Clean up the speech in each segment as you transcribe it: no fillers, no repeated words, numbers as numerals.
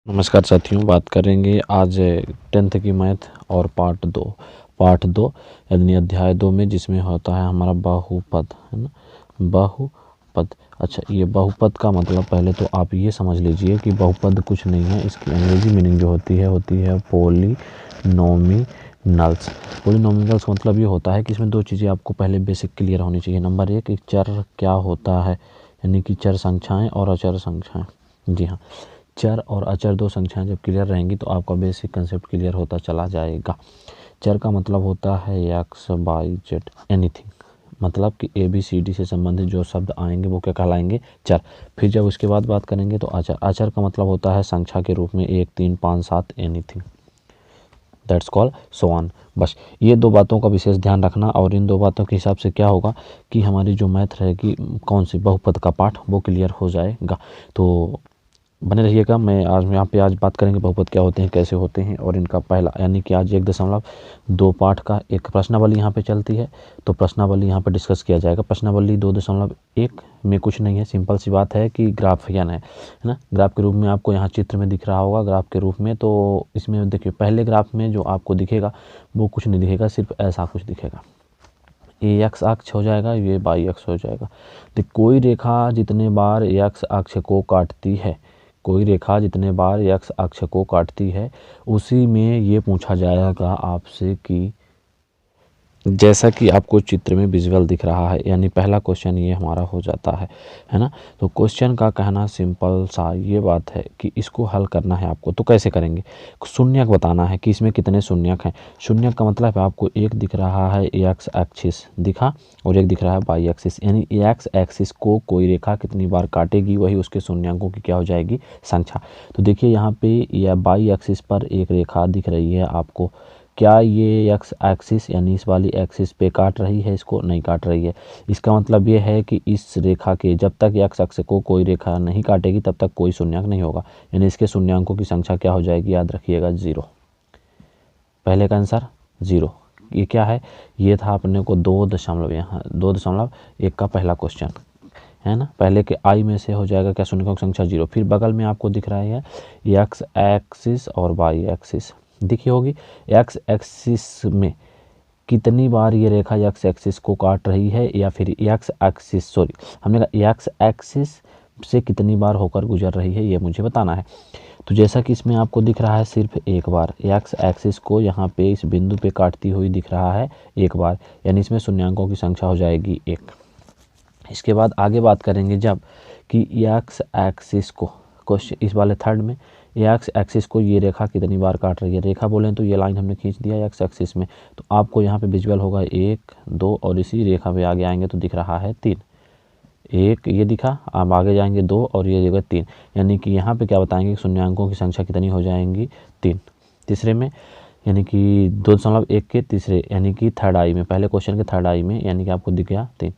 नमस्कार साथियों, बात करेंगे आज 10th की मैथ और पार्ट दो यानी अध्याय 2 में, जिसमें होता है हमारा बहुपद, है ना। बहुपद। अच्छा, ये बहुपद का मतलब पहले तो आप ये समझ लीजिए कि बहुपद कुछ नहीं है, इसकी अंग्रेजी मीनिंग जो होती है पॉलिनोमिनल्स। पॉलिनोमिनल्स का मतलब ये होता है कि इसमें दो चीज़ें आपको पहले बेसिक क्लियर होनी चाहिए। नंबर एक, चर क्या होता है, यानी कि चर संख्याएँ और अचर संख्याएँ। जी हाँ, चर और अचर दो संख्याएं जब क्लियर रहेंगी तो आपका बेसिक कंसेप्ट क्लियर होता चला जाएगा। चर का मतलब होता है एक्स वाई जेड एनीथिंग, मतलब कि ए बी सी डी से संबंधित जो शब्द आएंगे वो क्या कहलाएंगे, चर। फिर जब उसके बाद बात करेंगे तो अचर। अचर का मतलब होता है संख्या के रूप में 1, 3, 5, 7 anything, that's called so on. बस ये दो बातों का विशेष ध्यान रखना, और इन दो बातों के हिसाब से क्या होगा कि हमारी जो मैथ रहेगी कौन सी बहुपद का पाठ, वो क्लियर हो जाएगा। तो बने रहिएगा। आज बात करेंगे बहुपद क्या होते हैं, कैसे होते हैं, और इनका पहला यानी कि आज 1.2 पाठ का एक प्रश्नावली यहाँ पे चलती है, तो प्रश्नावली यहाँ पे डिस्कस किया जाएगा। प्रश्नावली 2.1 में कुछ नहीं है, सिंपल सी बात है कि ग्राफियन है ना। ग्राफ के रूप में आपको यहाँ चित्र में दिख रहा होगा, ग्राफ के रूप में। तो इसमें देखिए, पहले ग्राफ में जो आपको दिखेगा वो कुछ नहीं दिखेगा, सिर्फ ऐसा कुछ दिखेगा। ये एक्स अक्ष हो जाएगा, ये वाई अक्ष हो जाएगा। तो कोई रेखा जितने बार एक्स अक्ष को काटती है, कोई रेखा जितने बार एक्स अक्ष को काटती है, उसी में ये पूछा जाएगा आपसे कि जैसा कि आपको चित्र में विजुअल दिख रहा है, यानी पहला क्वेश्चन ये हमारा हो जाता है ना। तो क्वेश्चन का कहना सिंपल सा ये बात है कि इसको हल करना है आपको। तो कैसे करेंगे, शून्यक बताना है कि इसमें कितने शून्यक हैं। शून्यक का मतलब है आपको एक दिख रहा है एक्स एक्सिस दिखा, और एक दिख रहा है वाई एक्सिस, यानी एक्स एक्सिस को कोई रेखा कितनी बार काटेगी वही उसके शून्यकों की क्या हो जाएगी, संख्या। तो देखिए यहाँ पे या वाई एक्सिस पर एक रेखा दिख रही है आपको, क्या ये एक्स एक्सिस यानी इस वाली एक्सिस पे काट रही है, इसको नहीं काट रही है। इसका मतलब ये है कि इस रेखा के जब तक एक्स अक्ष को कोई रेखा नहीं काटेगी तब तक कोई शून्यक नहीं होगा, यानी इसके शून्यकों की संख्या क्या हो जाएगी, याद रखिएगा 0। पहले का आंसर 0। ये क्या है, ये था अपने को 2.1 का पहला क्वेश्चन, है ना। पहले के आई में से हो जाएगा क्या, शून्यकों की संख्या 0। फिर बगल में आपको दिख रहा है एक्स एक्सिस और वाई एक्सिस दिखी होगी। एक्स एक्सिस में कितनी बार ये रेखा एक्स एक्सिस को काट रही है, या फिर एक्स एक्सिस हमने कहा एक्स एक्सिस से कितनी बार होकर गुजर रही है, ये मुझे बताना है। तो जैसा कि इसमें आपको दिख रहा है सिर्फ एक बार एक्स एक्सिस को यहाँ पे इस बिंदु पे काटती हुई दिख रहा है एक बार, यानी इसमें शून्यकों की संख्या हो जाएगी 1। इसके बाद आगे बात करेंगे जब कि एक्स एक्सिस को क्वेश्चन इस वाले थर्ड में एक्स एक्सिस को ये रेखा कितनी बार काट रही है। रेखा बोलें तो ये लाइन हमने खींच दिया एक्स एक्सिस में, तो आपको यहाँ पे विजुअल होगा 1, 2, और इसी रेखा पे आगे आएंगे तो दिख रहा है 3। 1 ये दिखा, अब आगे जाएंगे 2 और ये जगह 3, यानी कि यहाँ पे क्या बताएंगे, शून्यकों की संख्या कितनी हो जाएंगी, 3। तीसरे में यानी कि 2.1 के तीसरे यानी कि थर्ड आई में, पहले क्वेश्चन के थर्ड आई में, यानी कि आपको दिख गया 3।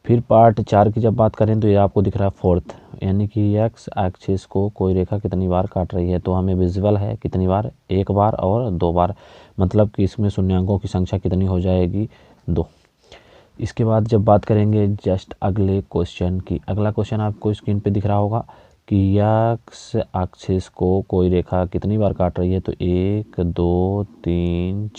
फिर पार्ट 4 की जब बात करें तो ये आपको दिख रहा है 4th, यानी कि एक्स एक्सिस को कोई रेखा कितनी बार काट रही है। तो हमें विजुअल है कितनी बार, 1 बार और 2 बार, मतलब कि इसमें शून्यकों की संख्या कितनी हो जाएगी, 2। इसके बाद जब बात करेंगे जस्ट अगले क्वेश्चन की, अगला क्वेश्चन आपको स्क्रीन पे दिख रहा होगा कि एक्स एक्सिस को कोई रेखा कितनी बार काट रही है। तो 1, 2, 3,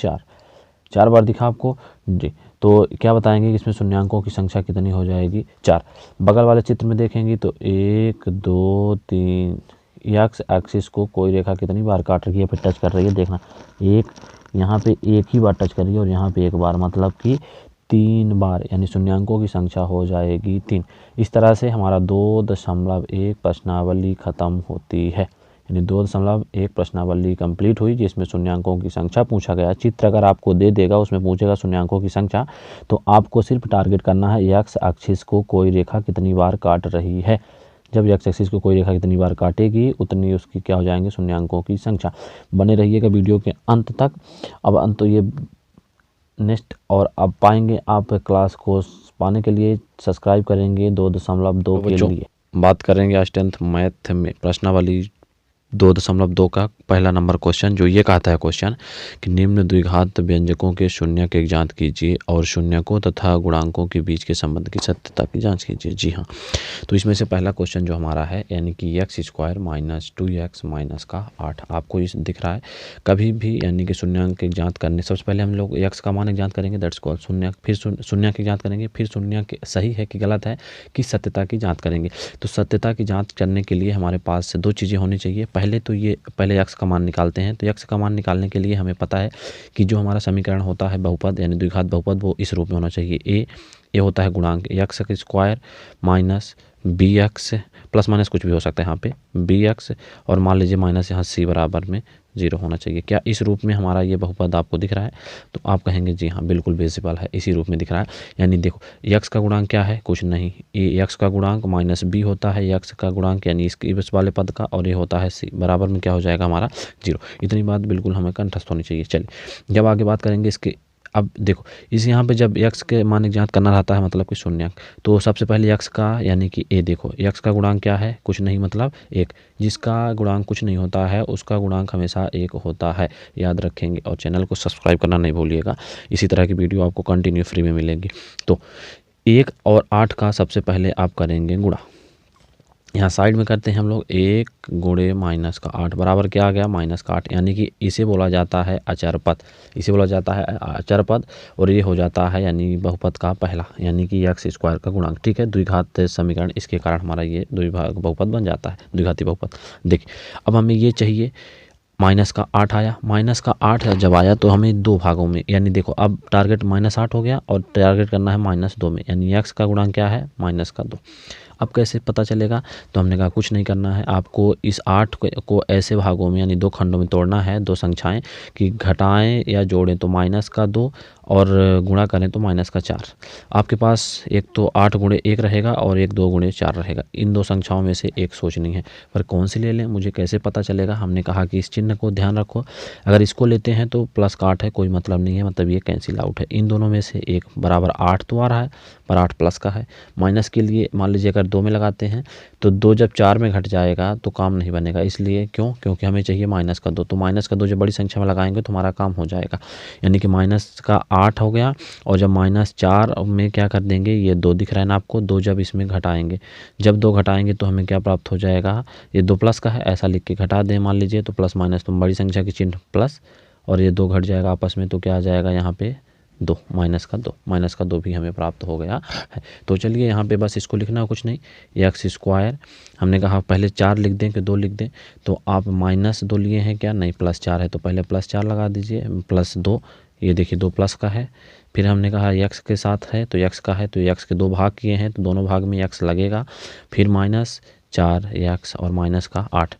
4 बार दिखा आपको जी। तो क्या बताएंगे कि इसमें शून्यकों की संख्या कितनी हो जाएगी, 4। बगल वाले चित्र में देखेंगे तो 1, 2, 3 एक्स एक्सिस को कोई रेखा कितनी बार काट रही है, फिर टच कर रही है, देखना एक यहाँ पे एक ही बार टच कर रही है और यहाँ पे एक बार, मतलब कि 3 बार, यानी शून्यकों की संख्या हो जाएगी 3। इस तरह से हमारा 2.1 प्रश्नावली खत्म होती है, यानी 2.1 प्रश्नावली कंप्लीट हुई, जिसमें शून्यकों की संख्या पूछा गया। चित्र अगर आपको दे देगा उसमें पूछेगा शून्यकों की संख्या, तो आपको सिर्फ टारगेट करना है एक्स एक्सिस को कोई रेखा कितनी बार काट रही है। जब एक्स एक्सिस को कोई रेखा कितनी बार काटेगी उतनी उसकी क्या हो जाएंगे, शून्यकों की संख्या। बने रहिएगा वीडियो के अंत तक। अब अंत तो ये नेक्स्ट, और अब पाएंगे आप क्लास को पाने के लिए सब्सक्राइब करेंगे 2.2 के लिए। बात करेंगे आज 10th मैथ में प्रश्नावली 2.2 का पहला नंबर क्वेश्चन जो ये कहता है क्वेश्चन कि निम्न द्विघात व्यंजकों के शून्य की जांच कीजिए और शून्यकों तथा गुणांकों के बीच के संबंध की सत्यता की जांच कीजिए। जी हाँ, तो इसमें से पहला क्वेश्चन जो हमारा है यानी कि x square minus 2x minus का 8 आपको इस दिख रहा है। कभी भी यानी कि शून्य की जांच करने सबसे पहले हम लोग x का मान की जांच करेंगे, दैट्स कॉल्ड शून्य, फिर शून्य की जांच करेंगे, फिर शून्य के सही है कि गलत है कि सत्यता की जांच करेंगे। तो सत्यता की जांच करने के लिए हमारे पास दो चीज़ें होनी चाहिए। पहले x का मान निकालते हैं। तो x का मान निकालने के लिए हमें पता है कि जो हमारा समीकरण होता है बहुपद यानी द्विघात बहुपद वो इस रूप में होना चाहिए। ए होता है गुणांक एक्स का square minus b x plus minus कुछ भी हो सकता है यहाँ पे बी एक्स और मान लीजिए माइनस यहाँ सी बराबर में 0 होना चाहिए। क्या इस रूप में हमारा ये बहुपद आपको दिख रहा है? तो आप कहेंगे जी हाँ बिल्कुल विजिबल है, इसी रूप में दिख रहा है। यानी देखो एक्स का गुणांक क्या है? कुछ नहीं, ये एक्स का गुणांक माइनस बी होता है एक्स का गुणांक यानी इस वाले पद का, और ये होता है सी बराबर में क्या हो जाएगा हमारा 0। इतनी बात बिल्कुल हमें कंठस्थ होनी चाहिए। चलिए जब आगे बात करेंगे इसके, अब देखो इस यहाँ पे जब x के मान की जांच करना रहता है मतलब कि शून्य, तो सबसे पहले x का यानी कि a देखो x का गुणांक क्या है? कुछ नहीं मतलब 1। जिसका गुणांक कुछ नहीं होता है उसका गुणांक हमेशा 1 होता है, याद रखेंगे। और चैनल को सब्सक्राइब करना नहीं भूलिएगा, इसी तरह की वीडियो आपको कंटिन्यू फ्री में मिलेगी। तो 1 और 8 का सबसे पहले आप करेंगे गुणा। यहाँ साइड में करते हैं हम लोग 1 गुणे माइनस का 8 बराबर क्या आ गया? माइनस का 8। यानी कि इसे बोला जाता है अचर पद, इसे बोला जाता है अचर पद, और ये हो जाता है यानी बहुपद का पहला यानी कि एक्स स्क्वायर का गुणांक। ठीक है, द्विघात समीकरण, इसके कारण हमारा ये बहुपद बन जाता है, द्विघाती बहुपद। देखिए अब हमें ये चाहिए माइनस का 8 आया। माइनस का 8 जब आया तो हमें दो भागों में, यानी देखो अब टारगेट -8 हो गया और टारगेट करना है -2 में, यानी एक्स का गुणांक क्या है? -2। अब कैसे पता चलेगा? तो हमने कहा कुछ नहीं करना है, आपको इस 8 को ऐसे भागों में यानी 2 खंडों में तोड़ना है, 2 संख्याएं कि घटाएं या जोड़ें तो -2 और गुणा करें तो -4। आपके पास एक तो 8 गुणे 1 रहेगा और एक 2 गुणे 4 रहेगा। इन दो संख्याओं में से एक सोचनी है, पर कौन सी ले लें मुझे कैसे पता चलेगा? हमने कहा कि इस चिन्ह को ध्यान रखो, अगर इसको लेते हैं तो प्लस का 8 है, कोई मतलब नहीं है, मतलब ये कैंसिल आउट है। इन दोनों में से एक बराबर 8 तो आ रहा है पर 8 प्लस का है। माइनस के लिए मान लीजिए अगर 2 में लगाते हैं तो 2 जब 4 में घट जाएगा तो काम नहीं बनेगा, इसलिए क्योंकि हमें चाहिए -2। तो -2 जब बड़ी संख्या में लगाएंगे तो हमारा काम हो जाएगा, यानी कि माइनस का 8 हो गया। और जब -4 में क्या कर देंगे, ये 2 दिख रहा है ना आपको, 2 जब इसमें घटाएंगे, जब 2 घटाएंगे तो हमें क्या प्राप्त हो जाएगा? ये 2 प्लस का है, ऐसा लिख के घटा दें मान लीजिए, तो प्लस माइनस तो बड़ी संख्या की चिन्ह प्लस और ये 2 घट जाएगा आपस में, तो क्या आ जाएगा यहाँ पे 2, -2 भी हमें प्राप्त हो गया है। तो चलिए यहाँ पे बस इसको लिखना कुछ नहीं, एक्स स्क्वायर हमने कहा पहले 4 लिख दें कि 2 लिख दें, तो आप -2 लिए हैं क्या? नहीं, +4 है तो पहले +4 लगा दीजिए, +2, ये देखिए 2 प्लस का है। फिर हमने कहा एक्स के साथ है तो एक्स का है, तो एक्स के 2 भाग किए हैं तो दोनों भाग में एक्स लगेगा, फिर -4 एक्स और माइनस का 8।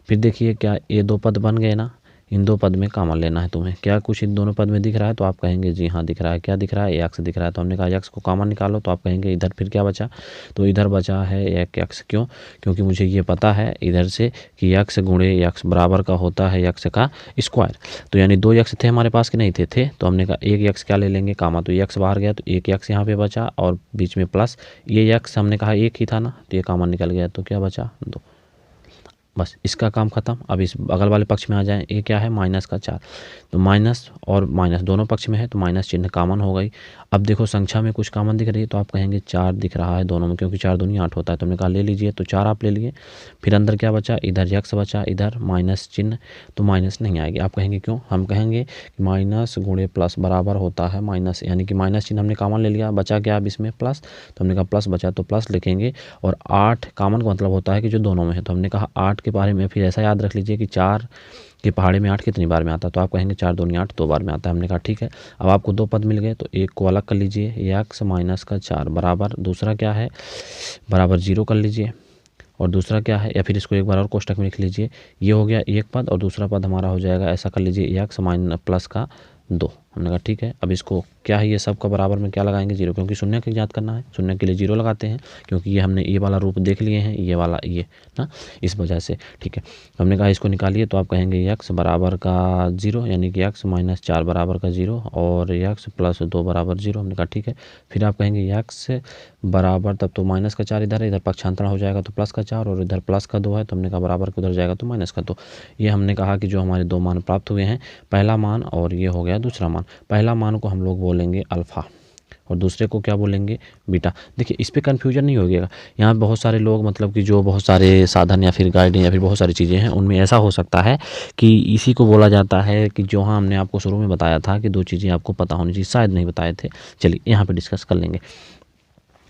फिर देखिए क्या ये 2 पद बन गए ना, इन 2 पद में कॉमन लेना है तुम्हें। क्या कुछ इन दोनों पद में दिख रहा है? तो आप कहेंगे जी हाँ दिख रहा है। क्या दिख रहा है? एक्स दिख रहा है। तो हमने कहा एक्स को कॉमन निकालो, तो आप कहेंगे इधर फिर क्या बचा? तो इधर बचा है एक एक्स। क्यों? क्योंकि मुझे ये पता है इधर से कि एक्स गुणे एक्स बराबर का होता है एक्स का स्क्वायर। तो यानी 2 एक्स थे हमारे पास कि नहीं थे? तो हमने कहा एक एक्स क्या ले लेंगे कामा, तो एक्स बाहर गया तो एक एक्स यहाँ पे बचा और बीच में प्लस ये एक्स हमने कहा एक ही था ना, तो ये कॉमन निकल गया, तो क्या बचा? 2। बस इसका काम खत्म। अब इस बगल वाले पक्ष में आ जाएं, ये क्या है? -4। तो माइनस और माइनस दोनों पक्ष में है तो माइनस चिन्ह कॉमन हो गई। अब देखो संख्या में कुछ कॉमन दिख रही है तो आप कहेंगे 4 दिख रहा है दोनों में, क्योंकि 4 दूनी 8 होता है। तो हमने कहा ले लीजिए, तो 4 आप ले लिए। फिर अंदर क्या बचा? इधर एक्स बचा, इधर माइनस चिन्ह, तो माइनस नहीं आएगी। आप कहेंगे क्यों? हम कहेंगे कि माइनस गुणे प्लस बराबर होता है माइनस, यानी कि माइनस चिन्ह हमने कॉमन ले लिया, बचा क्या अब इसमें? प्लस। तो हमने कहा प्लस बचा तो प्लस लिखेंगे, और 8 कॉमन का मतलब होता है कि जो दोनों में है। तो हमने कहा 8 के बारे में फिर ऐसा याद रख लीजिए कि 4 के पहाड़े में 8 कितनी बार में आता है? तो आप कहेंगे 4 दूनी 8, 2 बार में आता है। हमने कहा ठीक है। अब आपको 2 पद मिल गए तो एक को अलग कर लीजिए, एक्स माइनस का 4 बराबर दूसरा क्या है? बराबर 0 कर लीजिए, और दूसरा क्या है? या फिर इसको एक बार और कोष्टक में लिख लीजिए, ये हो गया एक पद और दूसरा पद हमारा हो जाएगा, ऐसा कर लीजिए एक्स माइनस प्लस का 2। हमने कहा ठीक है। अब इसको क्या है, ये सब का बराबर में क्या लगाएंगे, 0, क्योंकि शून्य की ज्ञात करना है। शून्य के लिए 0 लगाते हैं, क्योंकि ये हमने ये वाला रूप देख लिए हैं, ये वाला ये ना, इस वजह से। ठीक है, हमने कहा इसको निकालिए, तो आप कहेंगे x बराबर का 0, यानी कि x - 4 बराबर का 0 और x + 2 बराबर 0। हमने कहा ठीक है। फिर आप कहेंगे x बराबर, तब तो -4 इधर है, इधर पक्षांतरण हो जाएगा तो +4, और इधर +2 है, तो हमने कहा बराबर उधर जाएगा तो -2। ये हमने कहा कि जो हमारे 2 मान प्राप्त हुए हैं, पहला मान और ये हो गया दूसरा मान। पहला मान को हम लोग बोलेंगे अल्फ़ा और दूसरे को क्या बोलेंगे, बीटा। देखिए इस पे कन्फ्यूजन नहीं होगा। यहाँ बहुत सारे लोग, मतलब कि जो बहुत सारे साधन या फिर गाइड या फिर बहुत सारी चीज़ें हैं, उनमें ऐसा हो सकता है कि इसी को बोला जाता है कि जो हाँ हमने आपको शुरू में बताया था कि 2 चीज़ें आपको पता होनी चाहिए, शायद नहीं बताए थे। चलिए यहाँ पे डिस्कस कर लेंगे।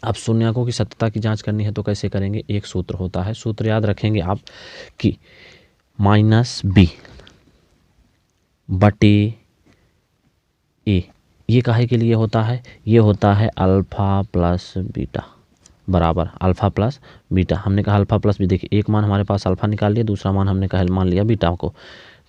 अब शून्यकों की सत्यता की जांच करनी है तो कैसे करेंगे, एक सूत्र होता है, सूत्र याद रखेंगे आप कि -b बटे a, ये काहे के लिए होता है, ये होता है अल्फ़ा प्लस बीटा बराबर अल्फ़ा प्लस बीटा। हमने कहा अल्फ़ा प्लस भी, देखिए एक मान हमारे पास अल्फ़ा निकाल लिया, दूसरा मान हमने कहा मान लिया बीटा को।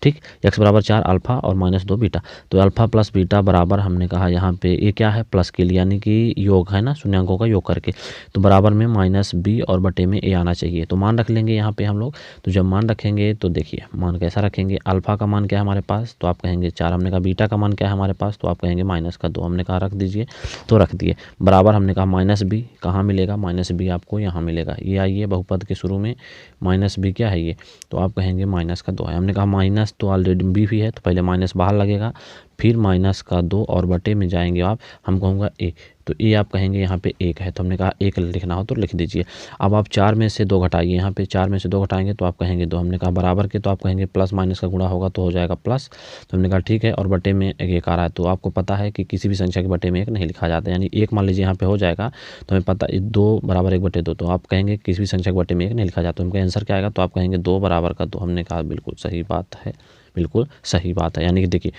ठीक, x बराबर 4 अल्फ़ा और -2 बीटा, तो अल्फ़ा प्लस बीटा बराबर हमने कहा यहाँ पे ये क्या है, प्लस के लिए, यानी कि योग है ना, शून्यांकों का योग करके, तो बराबर में -b और बटे में a आना चाहिए। तो मान रख लेंगे यहाँ पे हम लोग। तो जब मान रखेंगे तो देखिए मान कैसा रखेंगे, अल्फ़ा का मान क्या है हमारे पास, तो आप कहेंगे 4। हमने कहा बीटा का मान क्या है हमारे पास, तो आप कहेंगे -2। हमने कहा रख दीजिए, तो रख दिए। बराबर हमने कहा -b कहाँ मिलेगा, -b आपको यहाँ मिलेगा। ये आइए बहुपद के शुरू में -b क्या है ये, तो आप कहेंगे -2 है। हमने कहा माइनस तो ऑलरेडी बी भी है, तो पहले माइनस बाहर लगेगा, फिर -2 और बटे में जाएंगे आप, हम कहूँगा ए, तो ए आप कहेंगे यहाँ पे 1 है, तो हमने कहा 1 लिखना हो तो लिख दीजिए। अब आप 4 में से 2 घटाइए, यहाँ पे 4 में से 2 घटाएंगे तो आप कहेंगे 2। हमने कहा बराबर के, तो आप कहेंगे प्लस माइनस का गुणा होगा तो हो जाएगा प्लस, तो हमने कहा ठीक है। और बटे में 1 आ रहा है, तो आपको पता है कि किसी भी संख्या के बटे में 1 नहीं लिखा जाता, यानी 1 मान लीजिए यहाँ पे हो जाएगा, तो हमें पता 2 बराबर 1/2, तो आप कहेंगे किसी भी संख्या के बटे में 1 नहीं लिखा जाता। उनका आंसर क्या आएगा, तो आप कहेंगे 2 बराबर का 2। हमने कहा बिल्कुल सही बात है, बिल्कुल सही बात है। यानी कि देखिए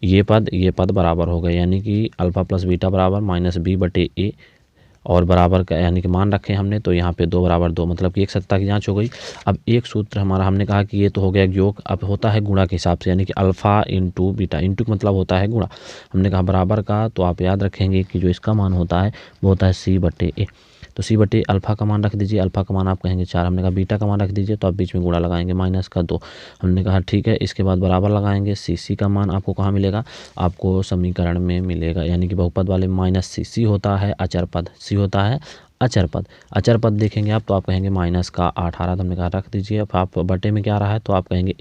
ये पद बराबर हो गए, यानी कि अल्फ़ा प्लस बीटा बराबर -b बटे a, और बराबर का यानी कि मान रखे हमने, तो यहाँ पे 2 बराबर 2, मतलब कि एक सत्ता की जांच हो गई। अब एक सूत्र हमारा, हमने कहा कि ये तो हो गया योग, अब होता है गुणा के हिसाब से, यानी कि अल्फ़ा इंटू बीटा, इंटू मतलब होता है गुणा। हमने कहा बराबर का, तो आप याद रखेंगे कि जो इसका मान होता है वो होता है c बटे a, तो c बटे अल्फ़ा का मान रख दीजिए, अल्फ़ा का मान आप कहेंगे 4। हमने कहा बीटा का मान रख दीजिए, तो आप बीच में गुणा लगाएंगे -2। हमने कहा ठीक है, इसके बाद बराबर लगाएंगे, सी का मान आपको कहाँ मिलेगा, आपको समीकरण में मिलेगा, यानी कि बहुपद वाले -c होता है अचर पद, c होता है अचर पद। अचर पद देखेंगे आप, तो आप कहेंगे -8 आ रहा है, तो हमने कहा रख दीजिए। अब आप बटे में क्या आ रहा है, तो आप कहेंगे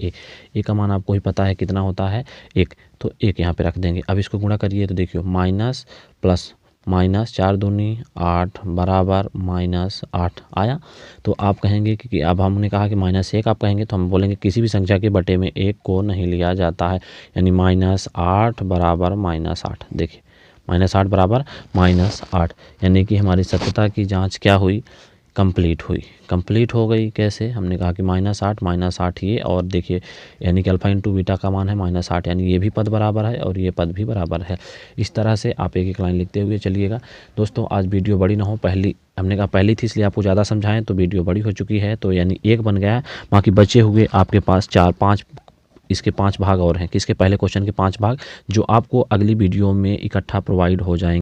ए का मान आपको ही पता है कितना होता है 1, तो 1 यहाँ पे रख देंगे। अब इसको गुणा करिए, तो देखिए माइनस प्लस -4 दूनी 8 बराबर -8 आया, तो आप कहेंगे कि अब हमने कहा कि -1 आप कहेंगे, तो हम बोलेंगे किसी भी संख्या के बटे में 1 को नहीं लिया जाता है, यानी -8 बराबर -8। देखिए -8 बराबर -8, यानी कि हमारी सत्यता की जांच क्या हुई, कंप्लीट हो गई। कैसे, हमने कहा कि -8 ये, और देखिए यानी कि अल्फ़ा इंटू बीटा का मान है -8, यानी ये भी पद बराबर है और ये पद भी बराबर है। इस तरह से आप एक एक लाइन लिखते हुए चलिएगा। दोस्तों आज वीडियो बड़ी ना हो, हमने कहा पहली थी इसलिए आपको ज़्यादा समझाएं, तो वीडियो बड़ी हो चुकी है, तो यानी 1 बन गया, बाकी बचे हुए आपके पास 4-5 इसके 5 भाग और हैं, कि इसके पहले क्वेश्चन के 5 भाग जो आपको अगली वीडियो में इकट्ठा प्रोवाइड हो जाएंगे।